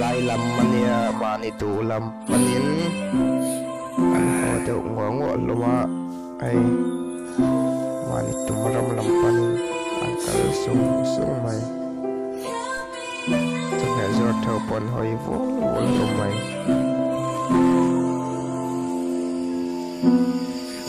lai lam mania mani tu lam manin an ho te ngong loma ai mani tu maram lam panin an kal sung sung mai chakha zor thau pon hoi vo lo mai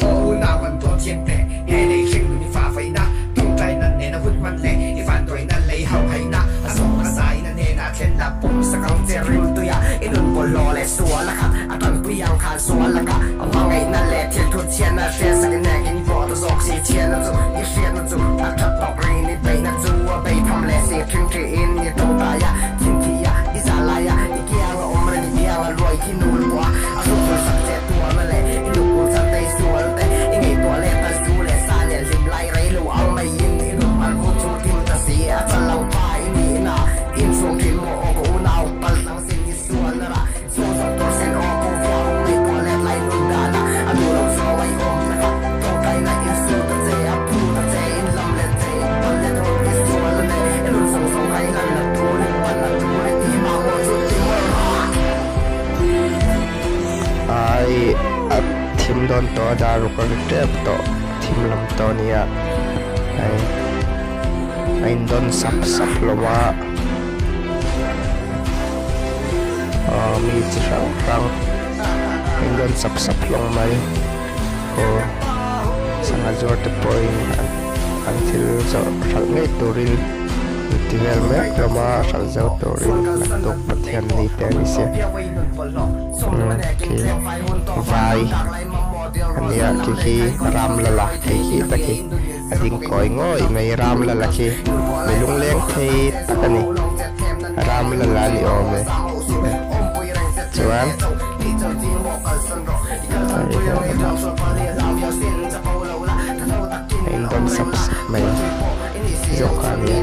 哦，那วันตัวเทียนแต่เฮเลยเข่งดูนี่ฝ่าไฟนะต้องใจนั่นเนนะวุ่นวันเละไอ้ฝันตัวนั่นเลยเฮาให้นะอาสงอาศัยนั่นเนนะเทียนละปุ่มสักครั้งเจริญตัวอย่าไอ้นุ่นบนรอเลยสัวละค่ะอาตอนปุยยังขาดสัวละค่ะเอาว่าไงนั่นแหละเทียนทุดเทียนนะเทียนสักแน่กินบ่อตัวสอกสีเทียนนั่นจูนี่เทียนนั่นจูอาทัดตอกรีนี่ไปนั่นจูไปทำแลเสียถึงเทียนนี่ตัวตายะทิมทียะอิสาลายะอีเกียงอมรันเกียงรวยที่นู่นกว่าอาสุขสักเจ็ดตัวมาเลยไอ้ลูกกูสันเตยสัวแต่ไอ้ไงตัวเล็กตันจูเล็กซาเลียนริมไล่ไรลูเอาไม่ยินไอ้ลูกมันพูดชูทิมตะเสียจะเล่าไปนี่นะอินส่งทิมโมโอกูนาวปัลสังสินที่ส่วนนั่นละส่วนสองตัวเส้นออกกูฟ้องไอ้ตัวเล็กไล่นุ่นดานะอาดูเราซ้อไว้อมนะครับตัวไกลนะอินสูตะเจียพูตะเจอินลำเล็ดเจปัลเล็ดโอนที่ส่วนละเนี่ยไอ้ลูกส่งให้นั่นละตัวเล็กปัลละตัวเล็กที่มาโมชุดที่ว่าai thim don to daru ko tep to thim lam to nia ai don sap sap loma mi chang rang ai don sap sap long mai ko sanga jor te point until so ral ngai turin tinggal mek loma ral zau turin tok pathian ni te ni se vai ania kiki ram lala kiki taki ading koi ngoi mai ram lala ki mai lung leng thei takani ram lala ni ome chuan in don sap mai zokani